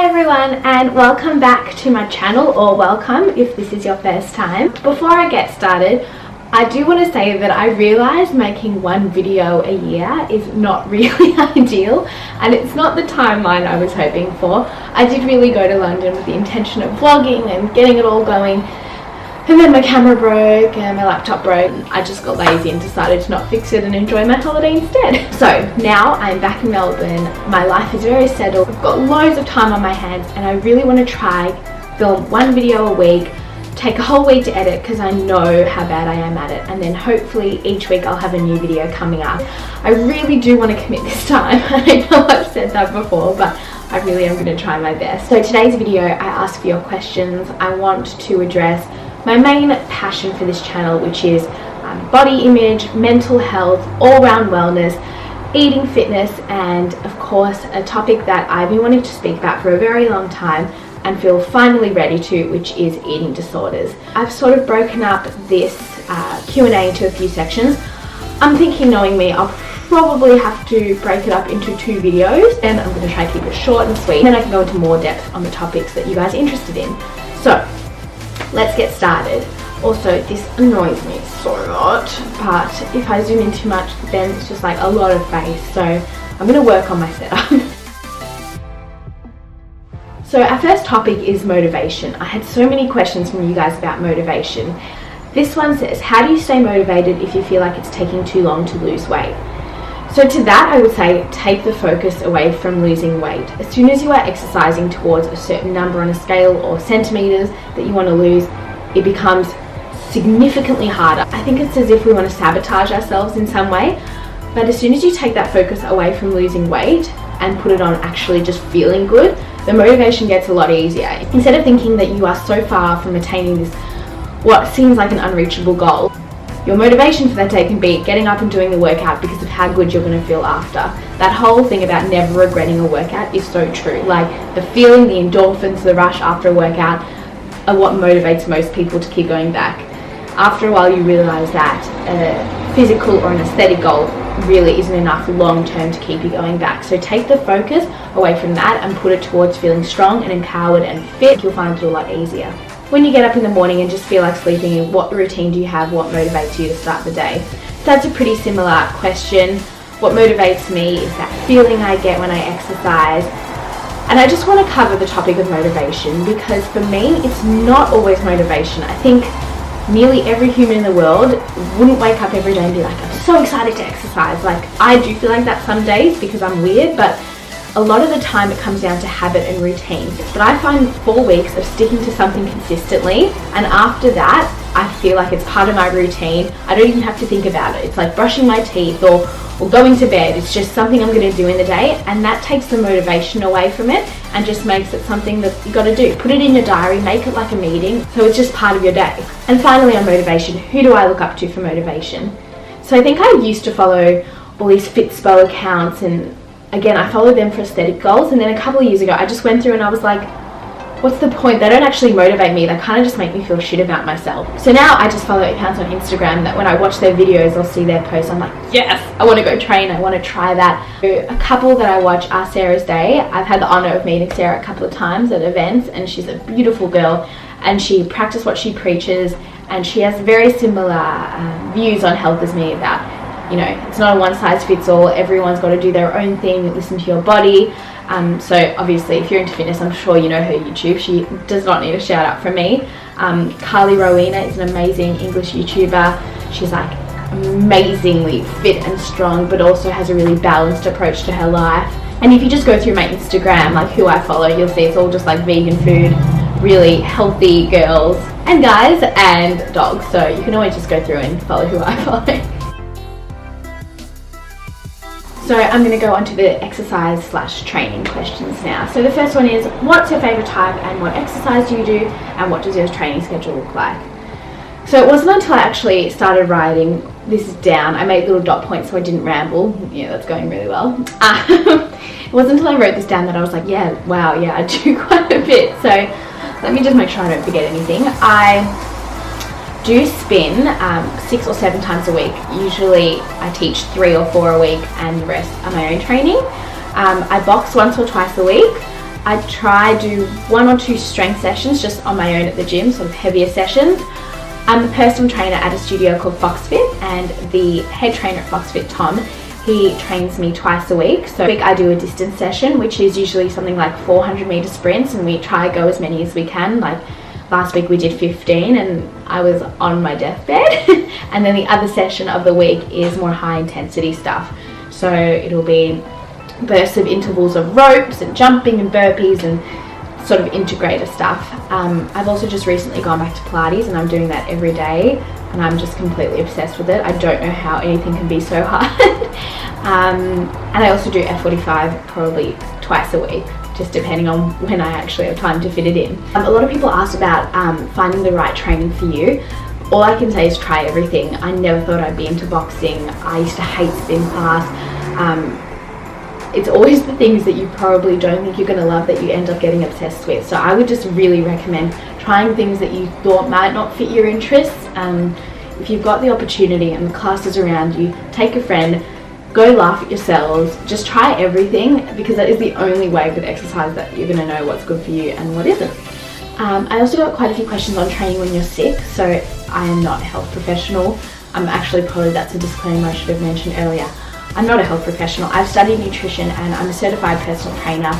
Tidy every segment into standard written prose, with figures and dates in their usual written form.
everyone, and welcome back to my channel, or welcome if this is your first time. Before I get started, I do want to say that I realize making one video a year is not really ideal, and it's not the timeline I was hoping for. I did really go to London with the intention of vlogging and getting it all going, and then my camera broke and my laptop broke. I just got lazy and decided to not fix it and enjoy my holiday instead. So now I'm back in Melbourne. My life is very settled. I've got loads of time on my hands and I really want to try film one video a week, take a whole week to edit because I know how bad I am at it, and then hopefully each week I'll have a new video coming up. I really do want to commit this time. I know I've said that before, but I really am going to try my best. So today's video, I ask for your questions. I want to address my main passion for this channel, which is body image, mental health, all-round wellness, eating, fitness, and of course a topic that I've been wanting to speak about for a very long time and feel finally ready to, which is eating disorders. I've sort of broken up this Q&A into a few sections. I'm thinking, knowing me, I'll probably have to break it up into 2 videos, and I'm going to try to keep it short and sweet, and then I can go into more depth on the topics that you guys are interested in. So let's get started. Also, this annoys me so much, but if I zoom in too much, then it's just like a lot of face, so I'm going to work on my setup. So our first topic is motivation. I had so many questions from you guys about motivation. This one says, how do you stay motivated if you feel like it's taking too long to lose weight? So to that, I would say take the focus away from losing weight. As soon as you are exercising towards a certain number on a scale or centimeters that you want to lose, it becomes significantly harder. I think it's as if we want to sabotage ourselves in some way, but as soon as you take that focus away from losing weight and put it on actually just feeling good, the motivation gets a lot easier. Instead of thinking that you are so far from attaining this, what seems like an unreachable goal, your motivation for that day can be getting up and doing the workout because of how good you're going to feel after. That whole thing about never regretting a workout is so true. Like, the feeling, the endorphins, the rush after a workout are what motivates most people to keep going back. After a while, you realize that a physical or an aesthetic goal really isn't enough long term to keep you going back. So take the focus away from that and put it towards feeling strong and empowered and fit. You'll find it a lot easier. When you get up in the morning and just feel like sleeping, what routine do you have? What motivates you to start the day? So that's a pretty similar question. What motivates me is that feeling I get when I exercise. And I just want to cover the topic of motivation because for me, it's not always motivation. I think nearly every human in the world wouldn't wake up every day and be like, I'm so excited to exercise. Like, I do feel like that some days because I'm weird, but a lot of the time it comes down to habit and routine. But I find 4 weeks of sticking to something consistently, and after that I feel like it's part of my routine. I don't even have to think about it. It's like brushing my teeth or going to bed. It's just something I'm going to do in the day, and that takes the motivation away from it and just makes it something that you got to do. Put it in your diary, make it like a meeting, so it's just part of your day. And finally, on motivation, who do I look up to for motivation? So I think I used to follow all these Fitspo accounts, and again, I followed them for aesthetic goals, and then a couple of years ago I just went through and I was like, what's the point? They don't actually motivate me. They kind of just make me feel shit about myself. So now I just follow accounts on Instagram that when I watch their videos, I'll see their posts, I'm like, yes, I want to go train, I want to try that. A couple that I watch are Sarah's Day. I've had the honor of meeting Sarah a couple of times at events, and she's a beautiful girl, and she practices what she preaches, and she has very similar views on health as me about, you know, it's not a one-size-fits-all. Everyone's got to do their own thing, listen to your body. So obviously, if you're into fitness, I'm sure you know her YouTube. She does not need a shout out from me. Carly Rowena is an amazing English YouTuber. She's like amazingly fit and strong, but also has a really balanced approach to her life. And if you just go through my Instagram, like who I follow, you'll see it's all just like vegan food, really healthy girls and guys and dogs. So you can always just go through and follow who I follow. So I'm going to go on to the exercise/training questions now. So the first one is, what's your favourite type and what exercise do you do, and what does your training schedule look like? So it wasn't until I actually started writing this down, I made little dot points so I didn't ramble. Yeah, that's going really well. It wasn't until I wrote this down that I was like, yeah, wow, yeah, I do quite a bit. So let me just make sure I don't forget anything. I do spin 6 or 7 times a week. Usually I teach 3 or 4 a week and the rest are my own training. I box once or twice a week. I try do 1 or 2 strength sessions just on my own at the gym, sort of heavier sessions. I'm a personal trainer at a studio called FoxFit, and the head trainer at FoxFit, Tom, he trains me twice a week. So I do a distance session, which is usually something like 400 meter sprints, and we try to go as many as we can. Like last week we did 15 and I was on my deathbed. And then the other session of the week is more high intensity stuff. So it'll be bursts of intervals of ropes and jumping and burpees and sort of integrator stuff. I've also just recently gone back to Pilates, and I'm doing that every day, and I'm just completely obsessed with it. I don't know how anything can be so hard. And I also do F45 probably twice a week, just depending on when I actually have time to fit it in. A lot of people ask about finding the right training for you. All I can say is try everything. I never thought I'd be into boxing. I used to hate spin class. It's always the things that you probably don't think you're going to love that you end up getting obsessed with. So I would just really recommend trying things that you thought might not fit your interests. If you've got the opportunity and the classes around you, take a friend, go laugh at yourselves, just try everything, because that is the only way with exercise that you're going to know what's good for you and what isn't. I also got quite a few questions on training when you're sick. So I am not a health professional. Probably that's a disclaimer I should have mentioned earlier. I'm not a health professional. I've studied nutrition and I'm a certified personal trainer,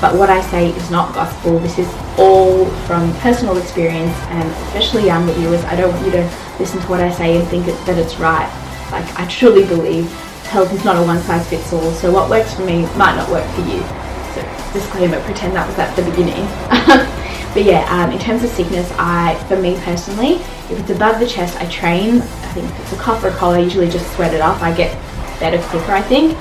but what I say is not gospel. This is all from personal experience, and especially younger viewers, I don't want you to listen to what I say and think that it's right. Like, I truly believe health is not a one size fits all, so what works for me might not work for you. So disclaimer, pretend that was at the beginning. But yeah, in terms of sickness, for me personally, if it's above the chest, I train. I think if it's a cough or a cold, I usually just sweat it off. I get better quicker, I think.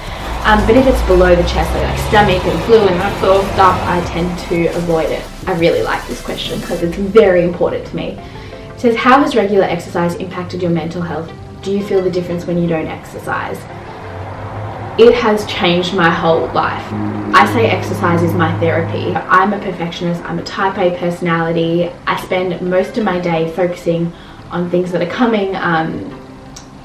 But if it's below the chest, like stomach and flu and that sort of stuff, I tend to avoid it. I really like this question because it's very important to me. It says, how has regular exercise impacted your mental health? Do you feel the difference when you don't exercise? It has changed my whole life. I say exercise is my therapy. I'm a perfectionist. I'm a type A personality. I spend most of my day focusing on things that are coming.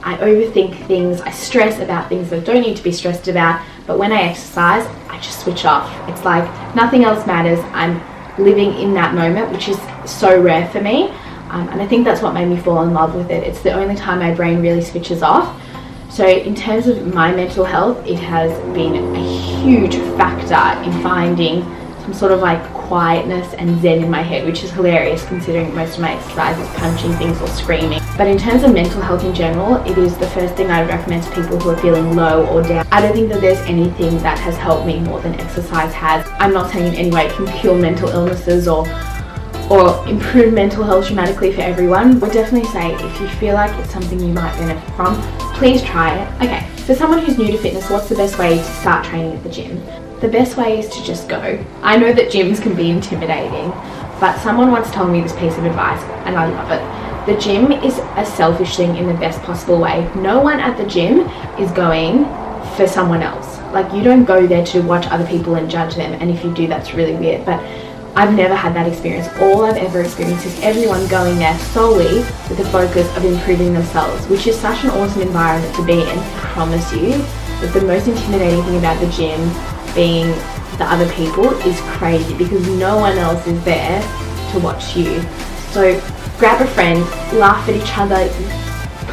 I overthink things, I stress about things that don't need to be stressed about, but when I exercise, I just switch off. It's like nothing else matters. I'm living in that moment, which is so rare for me, and I think that's what made me fall in love with it. It's the only time my brain really switches off. So in terms of my mental health, it has been a huge factor in finding some sort of like quietness and zen in my head, which is hilarious considering most of my exercise is punching things or screaming. But in terms of mental health in general, it is the first thing I would recommend to people who are feeling low or down. I don't think that there's anything that has helped me more than exercise has. I'm not saying in any way it can cure mental illnesses or improve mental health dramatically for everyone. I would definitely say if you feel like it's something you might benefit from, please try it. Okay, for someone who's new to fitness, what's the best way to start training at the gym? The best way is to just go. I know that gyms can be intimidating, but someone once told me this piece of advice and I love it. The gym is a selfish thing in the best possible way. No one at the gym is going for someone else. Like, you don't go there to watch other people and judge them, and if you do, that's really weird. But I've never had that experience. All I've ever experienced is everyone going there solely with the focus of improving themselves, which is such an awesome environment to be in. I promise you that the most intimidating thing about the gym being the other people is crazy, because no one else is there to watch you. So grab a friend, laugh at each other,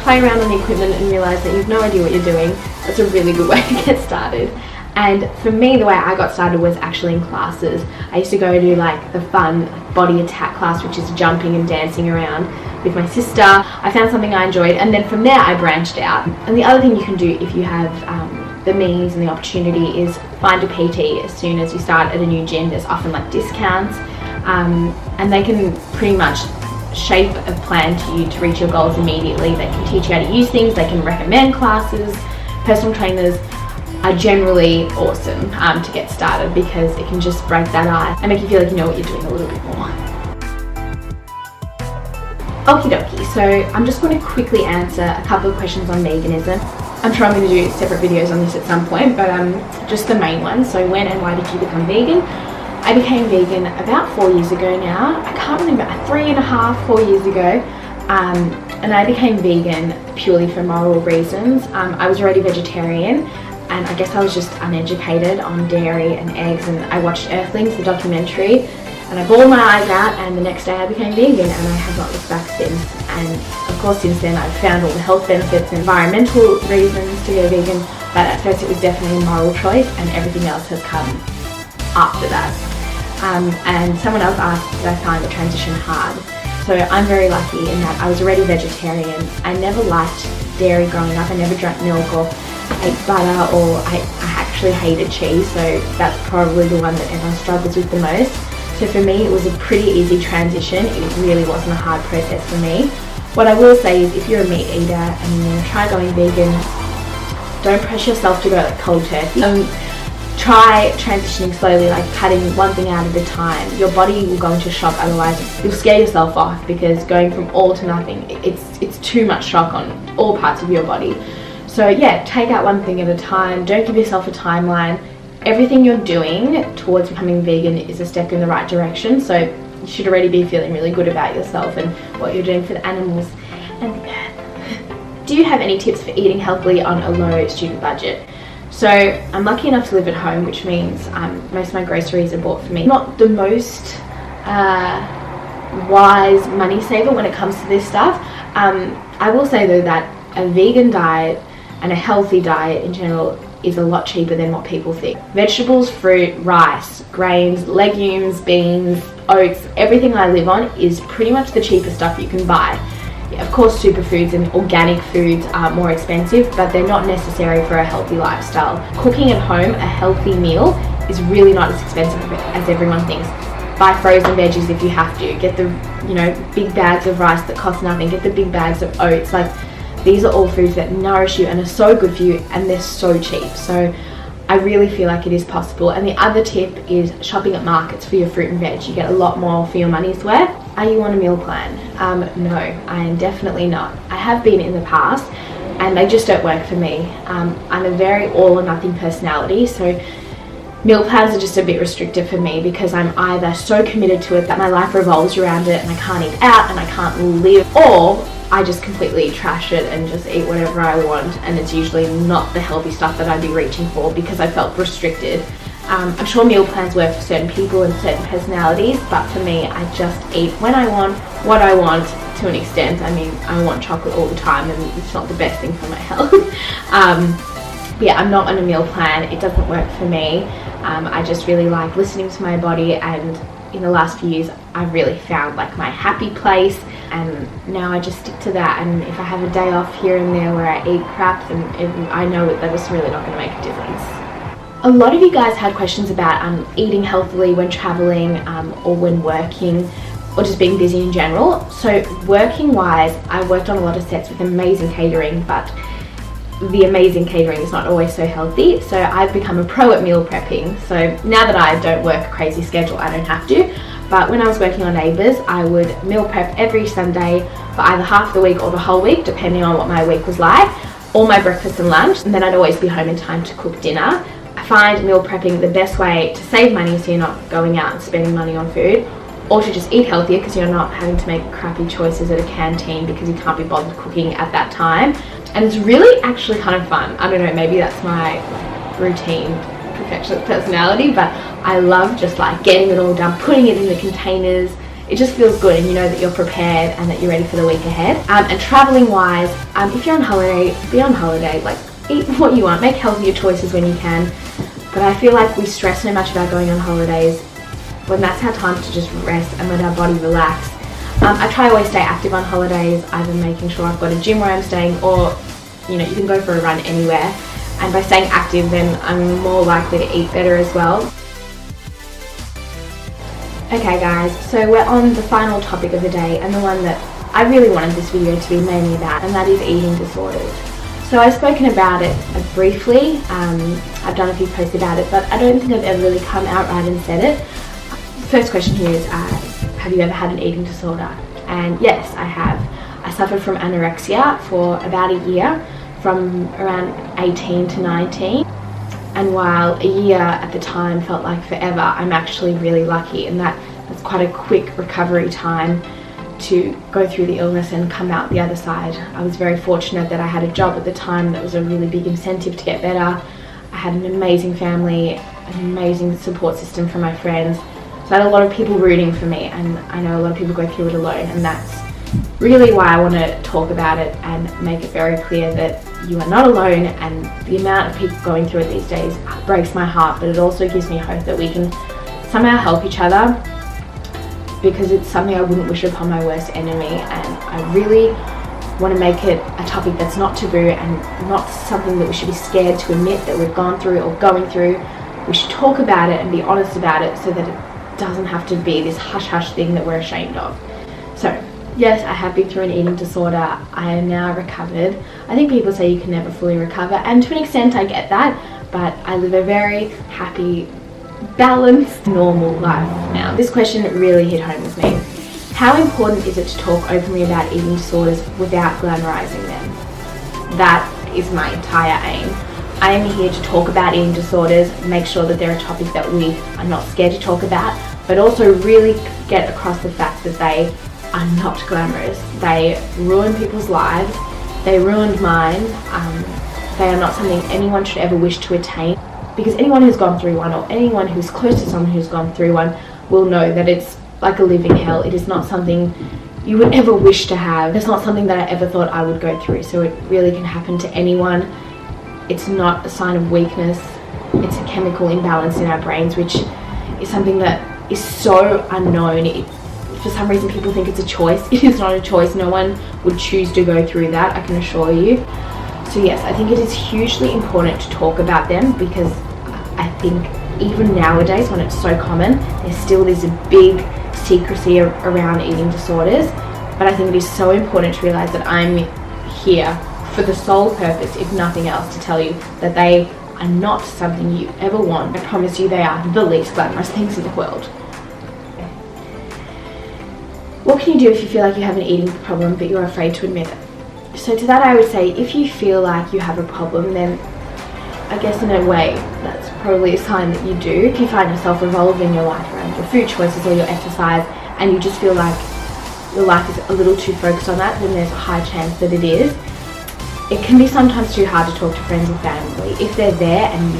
play around on the equipment and realize that you've no idea what you're doing. That's a really good way to get started. And for me, the way I got started was actually in classes. I used to go to like the fun body attack class, which is jumping and dancing around with my sister. I found something I enjoyed, and then from there I branched out. And the other thing you can do if you have the means and the opportunity is find a PT as soon as you start at a new gym. There's often like discounts, and they can pretty much shape a plan to you to reach your goals immediately. They can teach you how to use things, they can recommend classes. Personal trainers are generally awesome to get started, because it can just break that ice and make you feel like you know what you're doing a little bit more. Okie dokie, so I'm just going to quickly answer a couple of questions on veganism. I'm sure I'm going to do separate videos on this at some point, but just the main one. So when and why did you become vegan? I became vegan about 4 years ago now. I can't remember, 3.5, 4 years ago. And I became vegan purely for moral reasons. I was already vegetarian, and I guess I was just uneducated on dairy and eggs, and I watched Earthlings, the documentary, and I bawled my eyes out, and the next day I became vegan, and I have not looked back since. And of course since then I've found all the health benefits and environmental reasons to go vegan, but at first it was definitely a moral choice, and everything else has come after that. And someone else asked, did I find the transition hard? So I'm very lucky in that I was already vegetarian. I never liked dairy growing up. I never drank milk or ate butter, or I actually hated cheese, so that's probably the one that everyone struggles with the most. So for me it was a pretty easy transition. It really wasn't a hard process for me. What I will say is, if you're a meat eater and you want to try going vegan, don't press yourself to go like cold turkey. Try transitioning slowly, like cutting one thing out at a time. Your body will go into shock, otherwise you'll scare yourself off, because going from all to nothing, it's too much shock on all parts of your body. So yeah, take out one thing at a time. Don't give yourself a timeline. Everything you're doing towards becoming vegan is a step in the right direction, so you should already be feeling really good about yourself and what you're doing for the animals and the earth. Do you have any tips for eating healthily on a low student budget? So I'm lucky enough to live at home, which means most of my groceries are bought for me. Not the most wise money saver when it comes to this stuff. I will say though that a vegan diet and a healthy diet in general is a lot cheaper than what people think. Vegetables, fruit, rice, grains, legumes, beans, oats, everything I live on is pretty much the cheapest stuff you can buy. Of course superfoods and organic foods are more expensive, but they're not necessary for a healthy lifestyle. Cooking at home a healthy meal is really not as expensive as everyone thinks. Buy frozen veggies if you have to. Get the big bags of rice that cost nothing. Get the big bags of oats. Like, these are all foods that nourish you and are so good for you, and they're so cheap. So I really feel like it is possible. And the other tip is shopping at markets for your fruit and veg. You get a lot more for your money's worth. Are you on a meal plan? No, I am definitely not. I have been in the past, and they just don't work for me. I'm a very all or nothing personality, so meal plans are just a bit restrictive for me, because I'm either so committed to it that my life revolves around it and I can't eat out and I can't live, or I just completely trash it and just eat whatever I want, and it's usually not the healthy stuff that I'd be reaching for because I felt restricted. I'm sure meal plans work for certain people and certain personalities, but for me, I just eat when I want, what I want, to an extent. I mean, I want chocolate all the time, and it's not the best thing for my health. But yeah, I'm not on a meal plan. It doesn't work for me. I just really like listening to my body, and in the last few years I've really found like my happy place, and now I just stick to that. And if I have a day off here and there where I eat crap, then I know that it's really not going to make a difference. A lot of you guys had questions about eating healthily when traveling or when working, or just being busy in general. So working wise, I worked on a lot of sets with amazing catering, but the amazing catering is not always so healthy. So I've become a pro at meal prepping. So now that I don't work a crazy schedule, I don't have to. But when I was working on Neighbours, I would meal prep every Sunday for either half the week or the whole week, depending on what my week was like, all my breakfast and lunch, and then I'd always be home in time to cook dinner. I find meal prepping the best way to save money, so you're not going out and spending money on food, or to just eat healthier because you're not having to make crappy choices at a canteen because you can't be bothered cooking at that time. And it's really actually kind of fun. I don't know, maybe that's my routine perfectionist personality, but I love just like getting it all done, putting it in the containers. It just feels good, and you know that you're prepared and that you're ready for the week ahead. And traveling wise, if you're on holiday, be on holiday. Like, eat what you want, make healthier choices when you can. But I feel like we stress so much about going on holidays when that's our time to just rest and let our body relax. I try to always stay active on holidays, either making sure I've got a gym where I'm staying, or you can go for a run anywhere. And by staying active, then I'm more likely to eat better as well. Okay guys, so we're on the final topic of the day, and the one that I really wanted this video to be mainly about, and that is eating disorders. So I've spoken about it briefly, I've done a few posts about it, but I don't think I've ever really come outright and said it. First question here is, have you ever had an eating disorder? And yes, I have. I suffered from anorexia for about a year, from around 18 to 19. And while a year at the time felt like forever, I'm actually really lucky, and that's quite a quick recovery time to go through the illness and come out the other side. I was very fortunate that I had a job at the time that was a really big incentive to get better. I I had an amazing family, an amazing support system from my friends. So I had a lot of people rooting for me, and I know a lot of people go through it alone, and that's really why I want to talk about it and make it very clear that you are not alone. And the amount of people going through it these days breaks my heart, but it also gives me hope that we can somehow help each other, because it's something I wouldn't wish upon my worst enemy. And I really want to make it a topic that's not taboo and not something that we should be scared to admit that we've gone through or going through. We should talk about it and be honest about it, so that it doesn't have to be this hush-hush thing that we're ashamed of. So yes, I have been through an eating disorder. I am now recovered. I think people say you can never fully recover, and to an extent I get that, but I live a very happy, balanced, normal life now. This question really hit home with me. How important is it to talk openly about eating disorders without glamorizing them? That is my entire aim. I am here to talk about eating disorders, make sure that they're a topic that we are not scared to talk about, but also really get across the fact that they are not glamorous. They ruin people's lives. They ruined mine. They are not something anyone should ever wish to attain, because anyone who's gone through one, or anyone who's close to someone who's gone through one, will know that it's like a living hell. It is not something you would ever wish to have. It's not something that I ever thought I would go through. So it really can happen to anyone. It's not a sign of weakness. It's a chemical imbalance in our brains, which is something that is so unknown. For some reason people think it's a choice. It is not a choice. No one would choose to go through that, I can assure you. So yes, I think it is hugely important to talk about them, because I think even nowadays, when it's so common, there's still this big secrecy around eating disorders. But I think it is so important to realize that I'm here for the sole purpose, if nothing else, to tell you that they are not something you ever want. I promise you, they are the least glamorous things in the world. What can you do if you feel like you have an eating problem but you're afraid to admit it? So to that I would say, if you feel like you have a problem, then I guess in a way that's probably a sign that you do. If you find yourself revolving your life around your food choices or your exercise, and you just feel like your life is a little too focused on that, then there's a high chance that it is. It can be sometimes too hard to talk to friends or family. If they're there and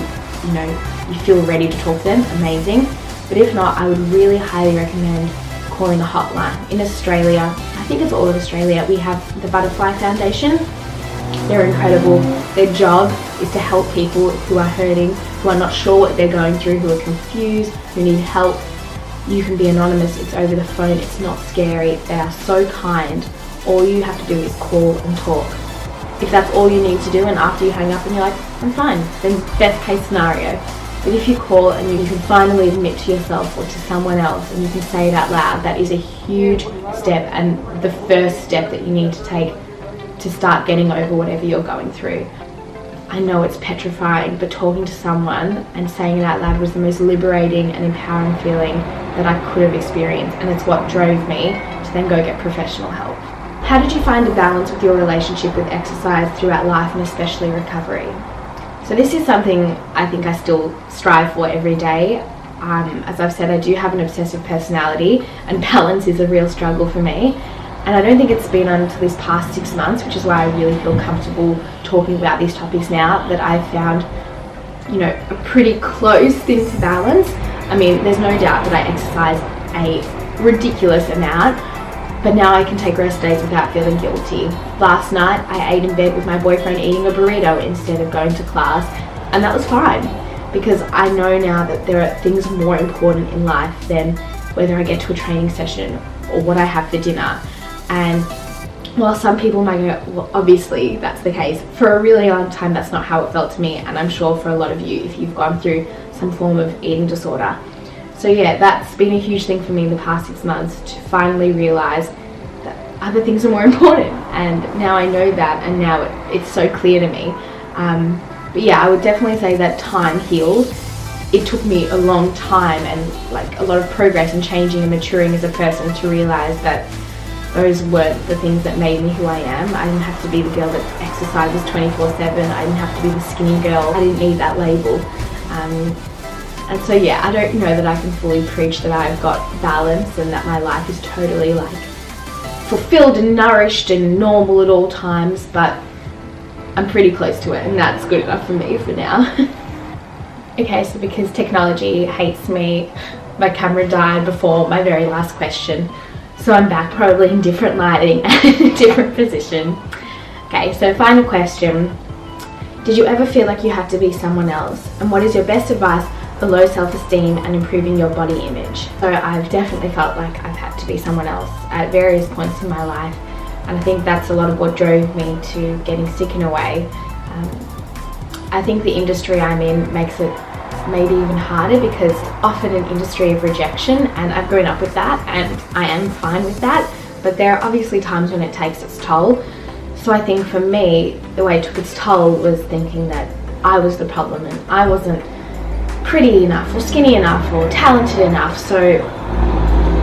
you feel ready to talk to them, amazing. But if not, I would really highly recommend calling a hotline. In Australia, I think it's all of Australia, we have the Butterfly Foundation. They're incredible. Their job is to help people who are hurting, who are not sure what they're going through, who are confused, who need help. You can be anonymous, it's over the phone, it's not scary. They are so kind. All you have to do is call and talk. If that's all you need to do, and after you hang up and you're like, I'm fine, then best case scenario. But if you call and you can finally admit to yourself or to someone else, and you can say it out loud, that is a huge step, and the first step that you need to take to start getting over whatever you're going through. I know it's petrifying, but talking to someone and saying it out loud was the most liberating and empowering feeling that I could have experienced, and it's what drove me to then go get professional help. How did you find a balance with your relationship with exercise throughout life, and especially recovery? So this is something I think I still strive for every day. As I've said, I do have an obsessive personality, and balance is a real struggle for me. And I don't think it's been until these past 6 months, which is why I really feel comfortable talking about these topics now, that I've found, a pretty close thing to balance. I mean, there's no doubt that I exercise a ridiculous amount, but now I can take rest days without feeling guilty. Last night, I ate in bed with my boyfriend eating a burrito instead of going to class, and that was fine, because I know now that there are things more important in life than whether I get to a training session or what I have for dinner. And while some people might go, well, obviously that's the case, for a really long time that's not how it felt to me, and I'm sure for a lot of you if you've gone through some form of eating disorder. So yeah, that's been a huge thing for me in the past 6 months, to finally realise that other things are more important, and now I know that, and now it's so clear to me. But yeah, I would definitely say that time heals. It took me a long time and like a lot of progress and changing and maturing as a person to realise that those weren't the things that made me who I am. I didn't have to be the girl that exercises 24/7. I didn't have to be the skinny girl. I didn't need that label. And so yeah, I don't know that I can fully preach that I've got balance and that my life is totally like fulfilled and nourished and normal at all times, but I'm pretty close to it, and that's good enough for me for now. Okay, so because technology hates me, my camera died before my very last question. So I'm back, probably in different lighting and in a different position. Okay, so final question. Did you ever feel like you have to be someone else? And what is your best advice for low self-esteem and improving your body image? So I've definitely felt like I've had to be someone else at various points in my life. And I think that's a lot of what drove me to getting sick in a way. I think the industry I'm in makes it maybe even harder because it's often an industry of rejection, and I've grown up with that and I am fine with that, but there are obviously times when it takes its toll. So I think for me, the way it took its toll was thinking that I was the problem and I wasn't pretty enough or skinny enough or talented enough, so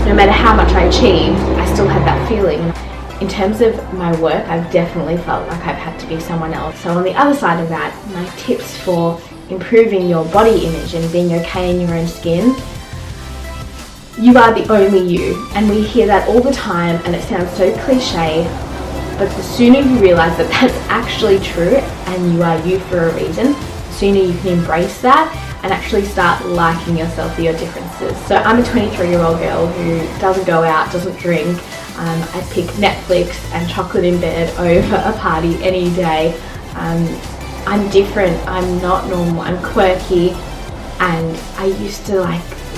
no matter how much I achieved, I still had that feeling. In terms of my work, I've definitely felt like I've had to be someone else. So on the other side of that, my tips for improving your body image and being okay in your own skin: you are the only you. And we hear that all the time and it sounds so cliche, but the sooner you realize that that's actually true and you are you for a reason, the sooner you can embrace that and actually start liking yourself for your differences. So I'm a 23-year-old girl who doesn't go out, doesn't drink. I pick Netflix and chocolate in bed over a party any day. I'm different, I'm not normal, I'm quirky, and I used to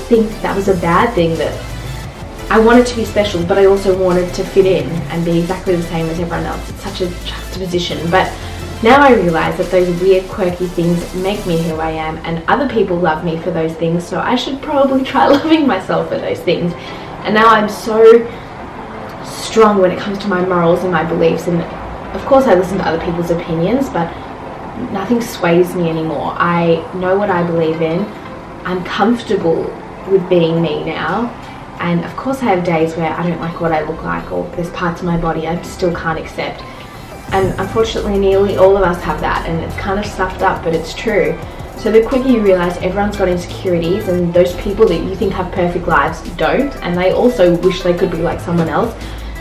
think that was a bad thing, that I wanted to be special, but I also wanted to fit in and be exactly the same as everyone else. It's such a juxtaposition, but now I realise that those weird quirky things make me who I am, and other people love me for those things, so I should probably try loving myself for those things. And now I'm so strong when it comes to my morals and my beliefs, and of course I listen to other people's opinions, but nothing sways me anymore. I know what I believe in. I'm comfortable with being me now, and of course I have days where I don't like what I look like, or there's parts of my body I still can't accept, and unfortunately nearly all of us have that, and it's kind of stuffed up, but it's true. So the quicker you realise everyone's got insecurities, and those people that you think have perfect lives don't, and they also wish they could be like someone else,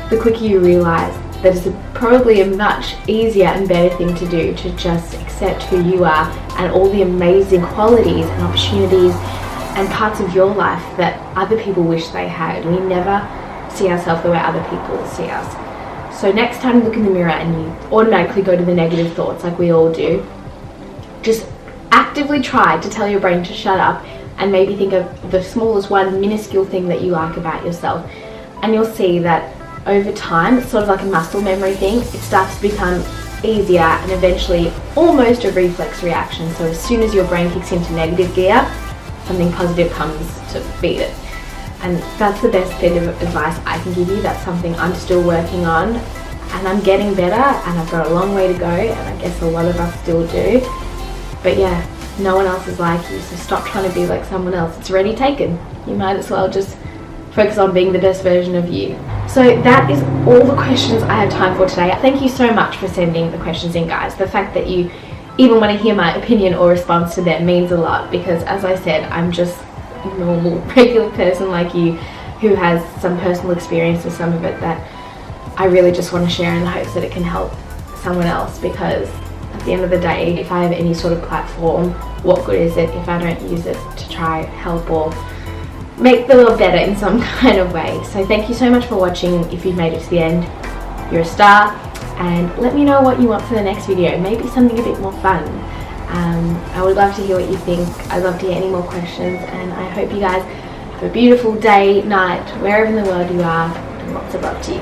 the quicker you realise that it's probably a much easier and better thing to do to just accept who you are and all the amazing qualities and opportunities and parts of your life that other people wish they had. We never see ourselves the way other people see us. So next time you look in the mirror and you automatically go to the negative thoughts like we all do, just actively try to tell your brain to shut up and maybe think of the smallest one minuscule thing that you like about yourself, and you'll see that over time, it's sort of like a muscle memory thing, it starts to become easier and eventually almost a reflex reaction. So as soon as your brain kicks into negative gear, something positive comes to beat it. And that's the best bit of advice I can give you. That's something I'm still working on, and I'm getting better, and I've got a long way to go, and I guess a lot of us still do. But yeah, no one else is like you, so stop trying to be like someone else. It's already taken. You might as well just focus on being the best version of you. So that is all the questions I have time for today. Thank you so much for sending the questions in, guys. The fact that you even want to hear my opinion or response to them means a lot, because as I said, I'm just a normal, regular person like you who has some personal experience with some of it that I really just want to share in the hopes that it can help someone else, because at the end of the day, if I have any sort of platform, what good is it if I don't use it to try help or make the world better in some kind of way? So thank you so much for watching. If you've made it to the end, you're a star, and let me know what you want for the next video. Maybe something a bit more fun. I would love to hear what you think. I'd love to hear any more questions, and I hope you guys have a beautiful day, night, wherever in the world you are, and lots of love to you.